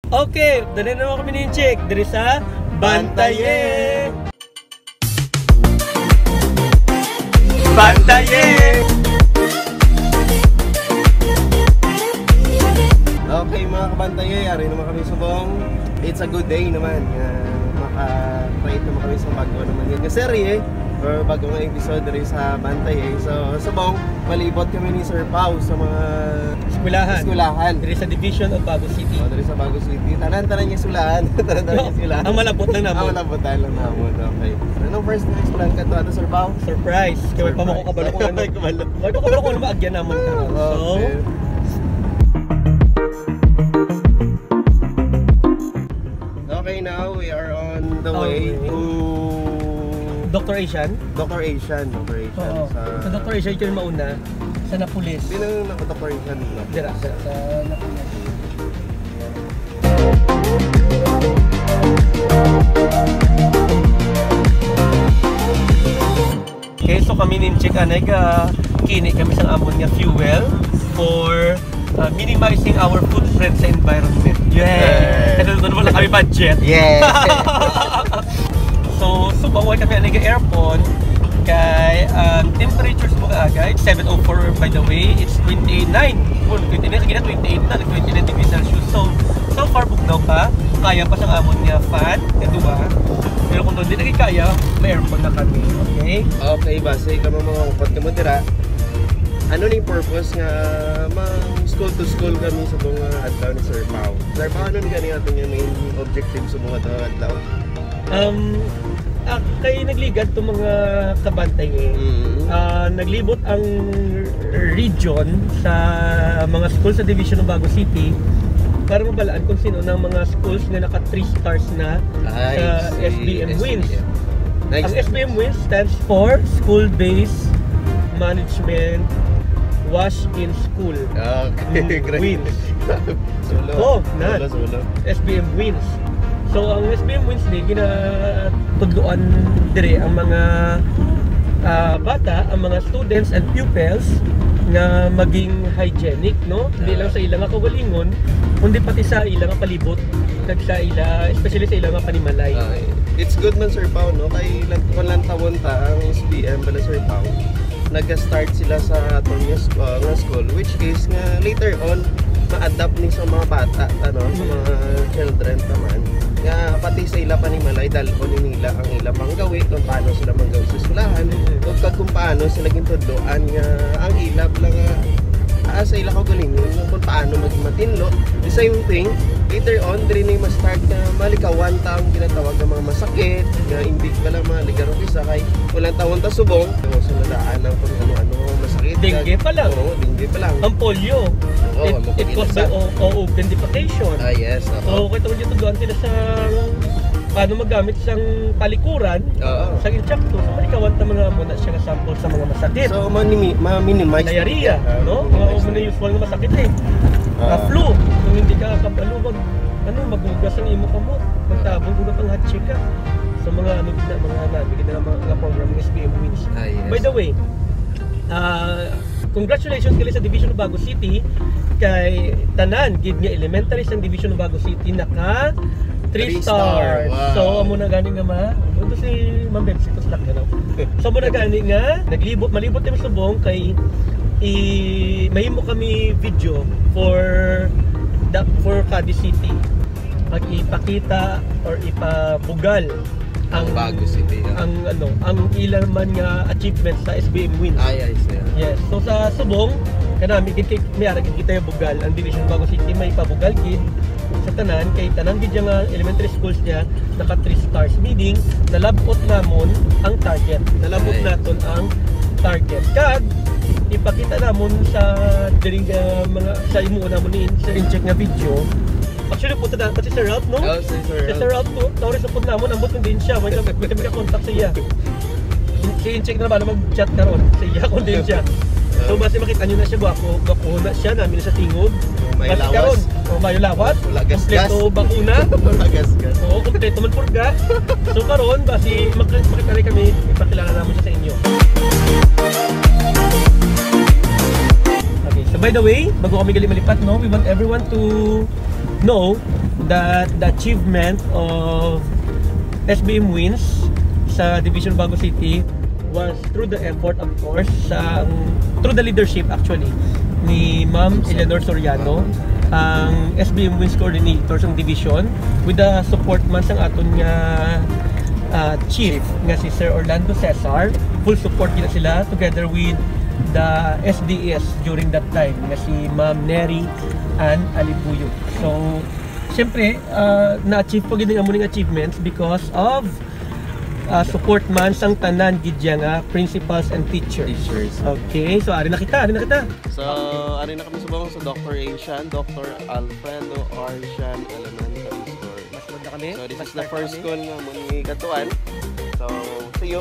Okay, dali naman kami ni Chick diri sa Bantaye. Okay mga kabantaye, ari naman kami subong. It's a good day naman. Maka-create naman kami sa bago naman yun yung serye or bagong episode diri sa Bantaye. So subong, malibot kami ni Sir Pao sa mga eskwelahan Diri sa Division of Bago City. Diri sa Bago City. Tanan-tanan niya sulahan. Tanan-tanan niya sulahan. Ang malabot lang namon. Ang malabot lang namon. Okay. Anong first na explain ka to? Ano, Sir Pao? Surprise. Kaya pa mo ko kabalo ko ano. May ko kabalo ko ano maagyan namon karon. So, okay, now we are on the way to Dr. Asian. Dr. Asian. Sa Dr. Asian ito yung mauna. Sa Napolis. Hindi na Dr. Asian dito. Dira, sa Napolis. Okay, so kami ni Chick Anega, kini kami sa amon nga fuel for minimizing our footprint sa environment. Yeah! Kasi doon naman lang kami budget. Yeah! So bawal kami anega aircon kay temperatures mo kaagay 704 by the way, it's 29 gina 28 na 29 degrees Celsius. So far bugnaw pa, kaya pa sa amon nga fan kadua, pero kung hindi na kaya may aircon na kami. Okay Base ka mga upot ka mo dira, ano ni purpose nga school to school kami sa mga adlaw ni Sir Pao? Sir Pao, ano ni gani ating main objective sa mga adlaw? Kay nagligat itong mga kabantay naglibot ang region sa mga schools sa Division ng Bago City para mabalaan kung sino ng mga schools na naka 3 stars na sa SBM Wins. Ang SBM Wins stands for School Based Management Wash in School. Okay, great. Wins. Solo. SBM Wins. So ang SBM Wins ni ginatudloan dire ang mga bata, ang mga students and pupils nga maging hygienic, no? Hindi lang sa ilang kaugalingon, kundi pati sa ilang palibot, kag sa especially sa ilang panimalay. It's good man Sir Pao, no? Kay lang tawon ta ang SBM bala Sir Pao. Nag-start sila sa atong nga school, which is nga later on ma-adapt ni sa mga bata, ano, sa mga children naman. Nga pati sa ila panimalay dalhon nila ang ila panggawi kung paano sila manggawi sa eskwelahan o kung paano sila gintudloan nga ang ilab lang sa ila kaugalingon kung paano maging matinlo. The same thing later on diri ni ma-start nga malikawan ta ang ginatawag nga mga masakit nga hindi pala maligaro isa kay walang tawon ta subong sa nadaan ang kung ano-ano masakit. Dengue pa lang. Dengue pa lang. Ang polio. It caused by open defecation. Yes. So kaya yung tuduan sila sa paano magamit isang palikuran sa inchakto. So malikawan ta mga muna siya nga sample sa mga masakit. So ma-minimize diarrhea, no? Mga usual nga masakit flu. Kung hindi ka kabalubag, magugas ang imo kamot. Magtabong ko na pang hatchik ka. So mga mga program ng SBM Wins. Yes. By the way, congratulations kali sa Division of Bago City kay tanan gid nga elementary sa Division of Bago City naka 3 stars. Wow. So amo na gani nga ito si Ma'am Betsy to slack na. So amo na gani nga malibot kami subong kay mahimo kami video for Cadiz City. Pag ipakita or ipabugal ang Bago City. Ang ilang man nga achievements sa SBM Wins. Yes. So sa subong kanami gid mayara gid kita bugal ang Division Bago City may pabugal gid sa tanan kay tanan gid nga elementary schools niya naka 3 stars meaning nalabot namon ang target. Nalabot naton ang target. Kag ipakita namon sa diri mga sa imo namon ni sa in-check nga video. Actually punta na pati sa Ralph, no? Si Sir Ralph to, tawari sa pud namon ambot kun din siya, may contact sa iya. Si in-check na ba na mag-chat karon sa iya kun din siya. So base makita niyo na siya gwapo na siya namin sa tingog. May lawas. May lawas. Kompleto bakuna. Oo, kompleto man purga. So karon base makita kami ipakilala namon siya sa inyo. Okay, so by the way, bago kami gali malipat, no, we want everyone to know that the achievement of SBM Wins sa Division Bago City was through the effort, of course, through the leadership actually ni Ma'am Eleanor Soriano, ang SBM Wins coordinator sa division, with the support man sang aton nga chief nga si Sir Orlando Cesar. Full support gina sila together with the SDS during that time nga si Ma'am Neri and Alibuyo. So siyempre na-achieve po gid ang amuning achievements because of support man sang tanan gidya nga principals and teachers. Okay, so ari na kita. So ari na kami subong sa Dr. Asian, Dr. Alfredo Arshan Elementary School. Masunod na kami. So this is the first school nga muni katuan. So see you.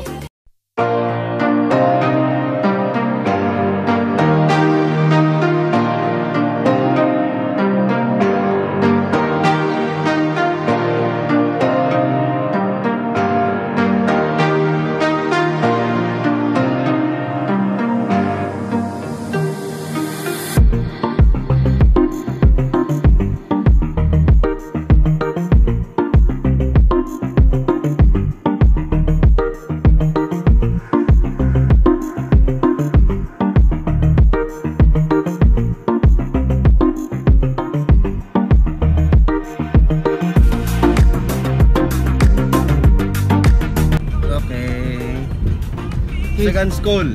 Second school,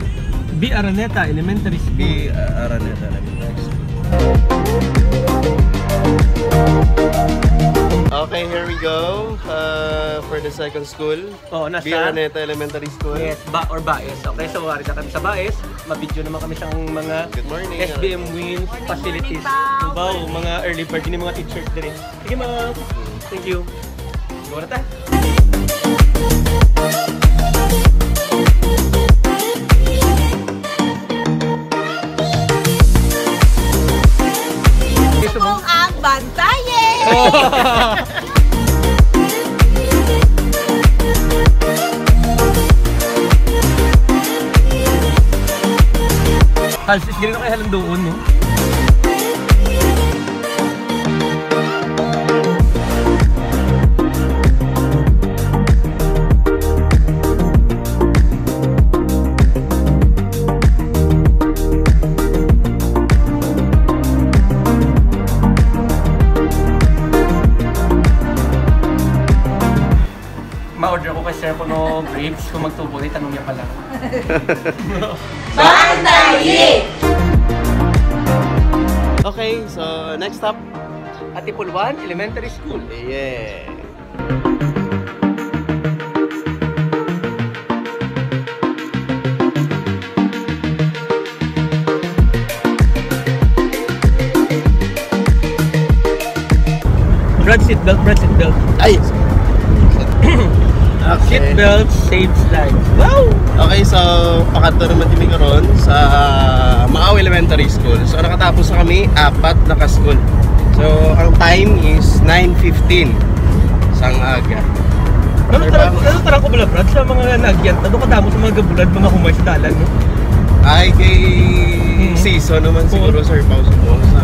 B. Araneta Elementary School. B. Araneta Elementary School. Okay, here we go for the second school. Oh, nasa B. Araneta Elementary School. Yes, Baes. Okay, so hari na kami sa Baes. Mabidyo naman kami sa mga Good morning. SBM Wins facilities. Wow, mga early bird ni mga teachers din. Sige ma'am. Thank you. Go na tayo. Kung ang bantaye! Halsis, ganito kayo halang doon, no? Ma-order ko kay Sir Puno grapes. Kung magtubo, tanong niya pala. Bantaye! Okay, so next stop, Atipulwan Elementary School. yeah. Brad seatbelt. Ay! Seatbelt saves lives. Wow! Okay, so pakadto naman kami karon sa Maaw Elementary School. So nakatapos na kami, 4 na ka-school. So ang time is 9:15 sang aga. Ano tarang ko bala, Brad, sa mga nagyan? Ano kadamo sa mga gabulad, mga humay sa dalan, no? Ay, kay season naman siguro, Sir Pao, mo sa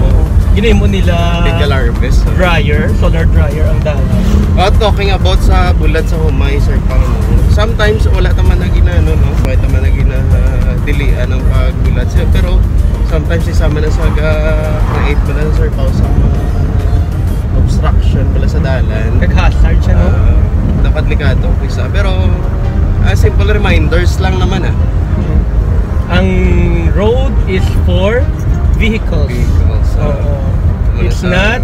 Ginay mo nila legal harvest. So. solar dryer ang dalan. Talking about sa bulat sa humay, Sir Pao, sometimes wala naman na ginano, no? Wala naman na dilian ang pagbulat siya. Pero sometimes isama na sa create pala na, Sir Pao, sa mga obstruction pala sa dalan. Nag-hazard siya, no? Dapat likado isa. Pero simple reminders lang naman Ang road is for vehicles. It's not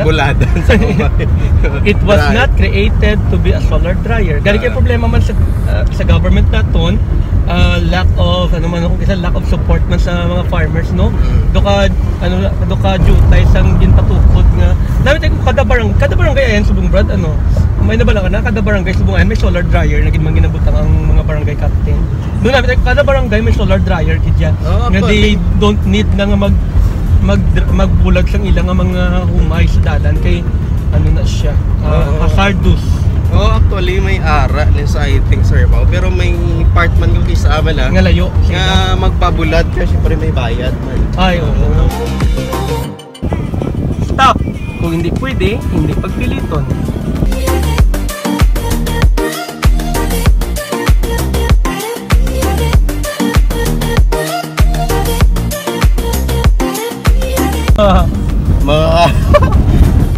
buladan sa humay. It was not created to be a solar dryer. Gari kay problema man sa government naton, lack of lack of support man sa mga farmers, no. Do ka jutay sang ginpatukod nga. Dami tay kada barangay ayan subong, Brad, may nabala ka na kada barangay subong ayan may solar dryer na ginmang ginabutang ang mga barangay captain. Doon namin tay kada barangay may solar dryer kidya. Nga they don't need na nga magbulag sang ilang mga humay sa dalan kay na siya hazardous. Actually may ara ni sa iting, Sir Pao, pero may part man kung isama lang nga layo nga magpabulad ka, syempre may bayad man. Ay, oo. stop. Kung hindi pwede, hindi pagpiliton.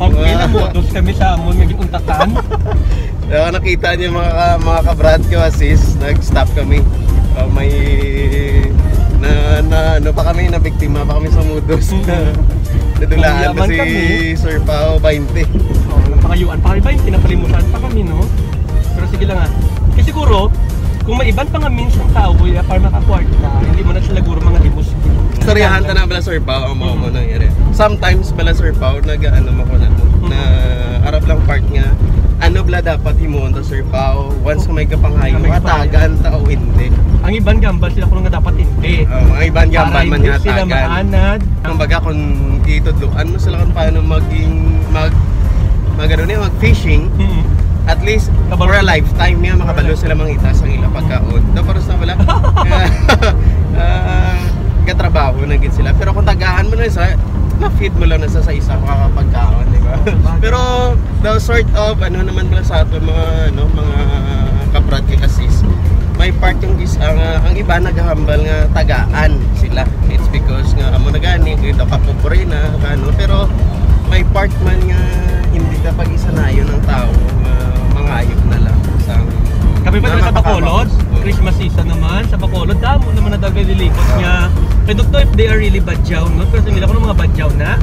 Pagpinamodos kami sa amon nga giuntatan. Kaya nakita niyo mga kabrad ko assist, nag-stop kami. May ano pa kami, na biktima pa kami sa mudos. Nadulaan pa si Sir Pao 20. Napakayuan pa kami 20, napalimutan pa kami, no? Pero sige lang kasi siguro, kung may iban pa nga means ng tao para makakwarta, hindi mo na sila guro mga limos. Storyahan ta na bala Sir Pao ang mga nangyari. Sometimes bala Sir Pao nag-ano ako na na arab lang part nga ano bala dapat himuon ta Sir Pao once may kapanghayo matagan ta o hindi. Ang iban gambal sila kung nga dapat hindi. Ang iban gambal man nga sila tagan. maanad. Kumbaga kung itudluan mo sila kung paano mag-fishing. At least for a lifetime niya makabalo sila mangita sa ilang pagkaon. Dapat sa wala. Katrabaho na gid sila, pero kung tagaan mo na isa, na-feed mo lang na sa isa makakapagkaon, di ba? Pero the sort of ano naman pala sa ato mga mga kabrad kay Kasis, may part yung ang iba naghahambal nga tagaan sila. It's because nga amo na gani kita papobre na ano, pero may part man nga hindi ka pag-isanayon ng tao mga ayok na lang sa kami pa sa Bacolod, Christmas season naman, sa Bacolod, damo naman na dagay lilipot niya. I don't know if they are really badyaw, no? Pero nila ko ng mga badyaw na.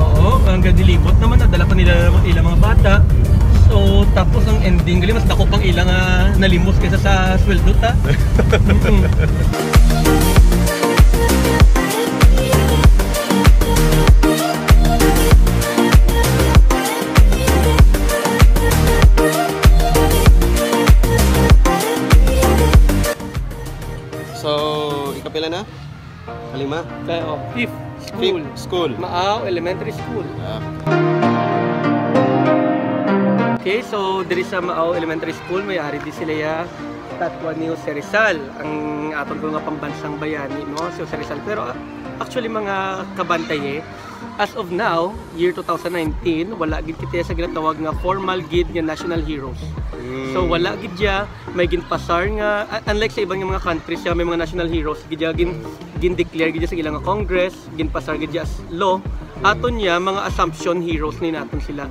Oo, ang dilipot naman, nadala pa nila ilang mga bata. So, tapos ang ending, gali mas dako pang ilang nalimos kaysa sa sweldo ta. So, ikapila na? Kalima? Kaya, fifth school. Maaw Elementary School. Okay, so diri sa Maaw Elementary School, may-ari di sila ya Tatwa ni Jose Rizal, ang aton ko nga pambansang bayani, no? Si Jose Rizal. Pero actually mga kabantaye, as of now, year 2019, wala gid kita sa ginatawag nga formal gid nga national heroes. So wala gid ya may ginpasar nga unlike sa ibang mga countries may mga national heroes gid gin-declare gid sa ilang congress, ginpasar gid as law. Aton ya mga assumption heroes ni naton sila.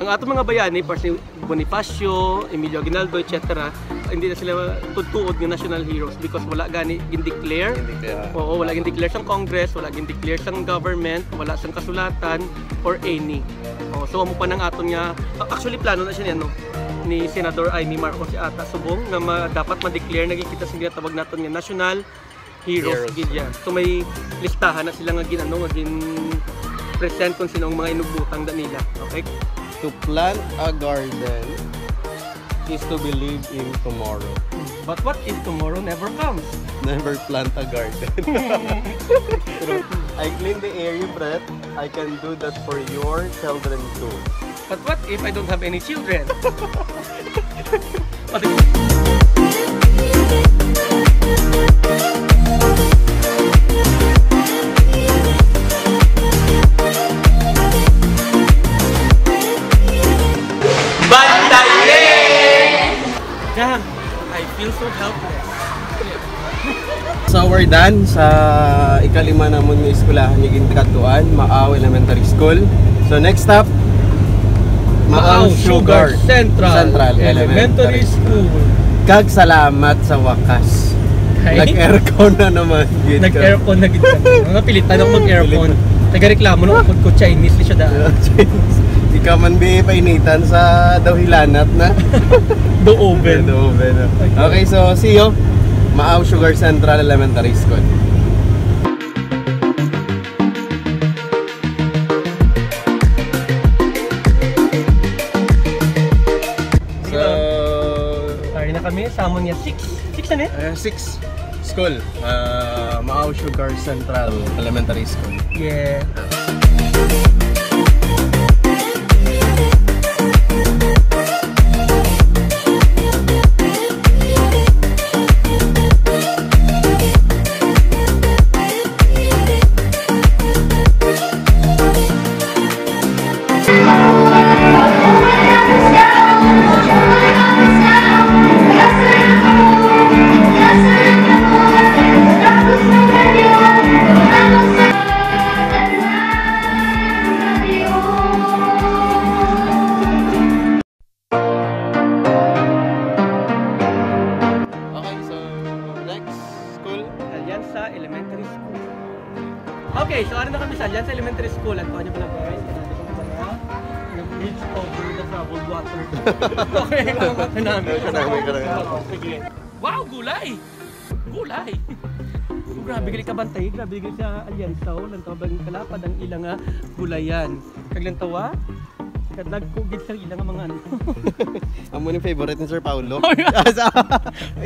Ang aton mga bayani, si Bonifacio, Emilio Aguinaldo, etc. Hindi na sila tutuod ng national heroes because wala gani gin-declare. Oo, wala gin-declare sang congress, wala gin-declare sang government, wala sang kasulatan or any. So amo pa nang aton nga actually plano na siya no ni Senador Amy Marcos si ata subong nga dapat ma-declare nagikita sa ginatawag naton nga national heroes gid yan. So may listahan na sila nga ginano nga gin present kung sino ang mga inubutang da nila. Okay? To plant a garden is to believe in tomorrow. But what if tomorrow never comes? Never plant a garden. I clean the air you breathe. I can do that for your children too. But what if I don't have any children? Damn, I feel so helpless. So we're done sa ikalima namon nga eskwelahan ni Gintikatuan, Maaw Elementary School. So next stop, Maaw Sugar Central Elementary School. Kag salamat sa wakas. Nag-aircon na naman. Nag-aircon na gid. Mga pilitan ako mag-aircon. Taga-reklamo no ko Chinese di siya da. Di ka man painitan sa dahilanat na. Do oven. Okay, so see you. Maaw Sugar Central Elementary School. So, sorry na kami. Samon niya 6 na 6 school. Maaw Sugar Central Elementary School. Yeah. Diyan sa elementary school, ang kanya pala guys, kanami ko pala nag-reach over the troubled water. Okay, kanami. Sige. Wow, gulay! Gulay! Grabe gali ka bantay, grabe gali sa alyansaw, lantaw bang kalapad ang ilang gulayan. Kaglantawa, kadagkugid sa ilang mga ano. Amo ni favorite ni Sir Paulo.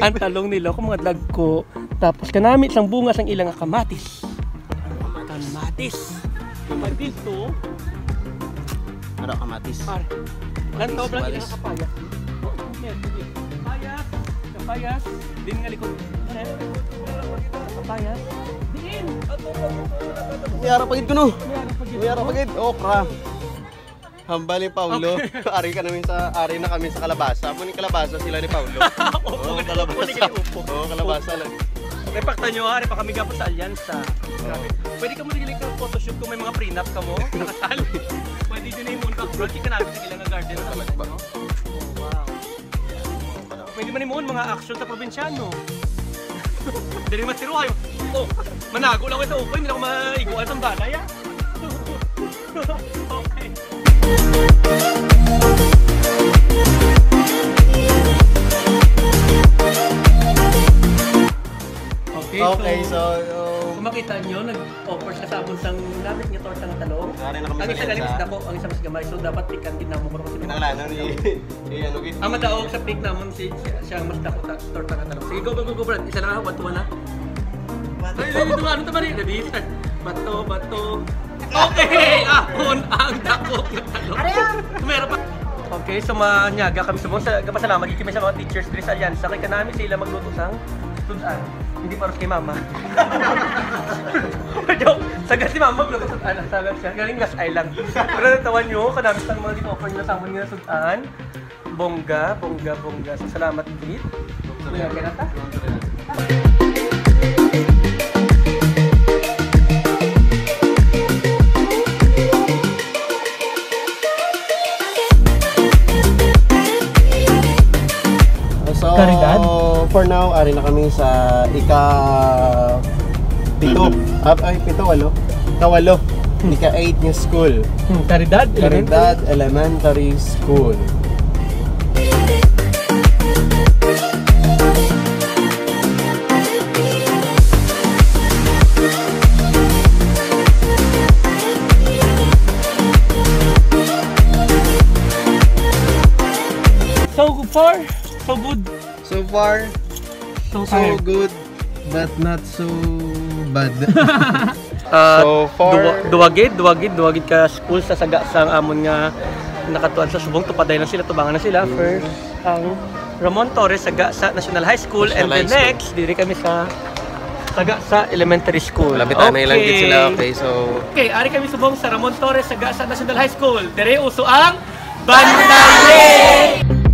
Ang talong nila kung mga dagko, tapos kanami isang bunga sang ilang kamatis. Kamatis. Kamatis to. Ano kamatis? Lantaw bang ilang kapayas. Kapayas, kapayas, din nga likod. Kapayas. Din! Mayara pagid ko no. Mayara pagid. Okra. Hambal ni Paulo. Ari na kami sa kalabasa. Amo ni kalabasa sila ni Paulo. Oo, kalabasa. Oo, kalabasa lang. Repakta nyo ha, pa kami gapo sa alyansa. Grabe. Pwede ka mo digiling ka photoshoot kung may mga prenup ka mo. Nakasal. Pwede din na yung moon background. Di ka namin sa ilang garden. Wow. Pwede man yung mga action sa probinsyano. Dili matiro kayo. Oh, manago lang ito. Hindi na ako maiguan ng balay ha. Okay. Okay, so kung makita nyo, nag-offer sa sabon sang namit niya torta ng talong. Ang isa galing sa dako, ang isa mas gamay. So dapat pikan din namon ko kasi pinangalanan ni ano gid. Ang madaog sa pick namon siya ang mas dako torta ng talong. Sige, go Brad. Isa lang ha, one na. Ay, dito ano ta bari? Ready? Start. Bato. Okay! Ahon ang dako ng talong. Meron pa. Okay, so manyaga kami sa buong kapasalamat kami sa mga teachers diri sa alyansa kay kanami sila magluto sang tudan. Hindi para kay mama. Joke. Sagat si mama magluto sa tudan. Sagat siya. Galing Gas Island. Pero natawan nyo, kanami sang mga offer nila sa amon nila tudan. Bongga. So salamat din. Manyaga na ta. Karidad? For now, ari na kami sa ika-8 niya school. Caridad Elementary School. So far, so good, but not so bad. So far, duwagid ka school sa saga sang amon nga nakatuan sa subong tupaday na sila, tubangan na sila. First ang Ramon Torres saga sa National High School, and then next diri kami sa saga sa elementary school. Labitan na ilang kids sila. Okay, ari kami subong sa Ramon Torres saga sa National High School. Diri uso ang Bantaye!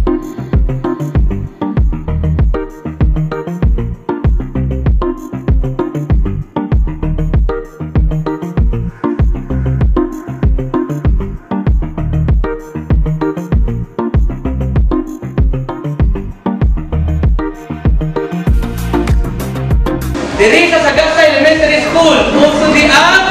Diri sa Sagasa Elementary School, uso di ang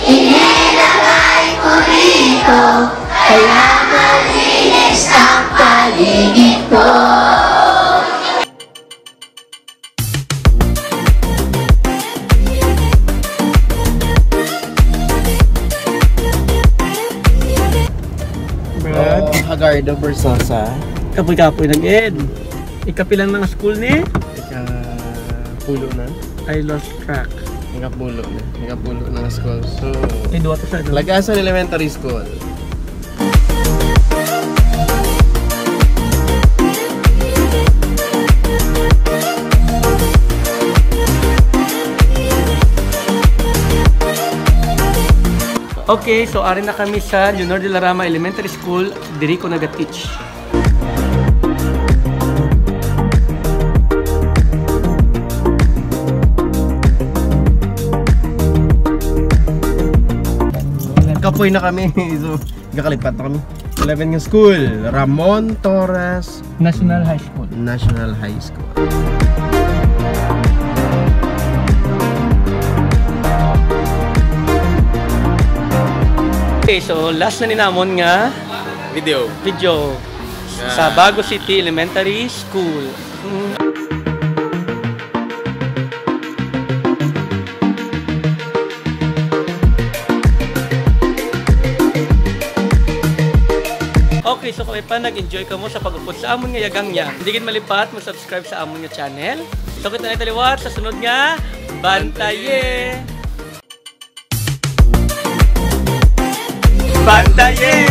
inilagay ko rito, kaya malinis ang paligid ko. Hagardo Versosa. Kapoy-kapoy ng Ed. Ikapilang mga school ni? Ika-pulo na. I lost track. Ika-pulo na school. So, Duwa to sa Lagasan Elementary School. Okay, so ari na kami sa Leonor de la Rama Elementary School. Diri ko naga-teach. Kapoy na kami. So, gakalipat na kami. 11 yung school. Ramon Torres National High School. National High School. Okay, so last na ninamon nga Video. sa Bago City Elementary School. Okay, so kung pa nag-enjoy ka mo sa pag-upod sa amon nga yagang niya, hindi gid malipat mo subscribe sa amon nga channel. So kita na taliwat sa sunod nga Bantaye! Bantaye!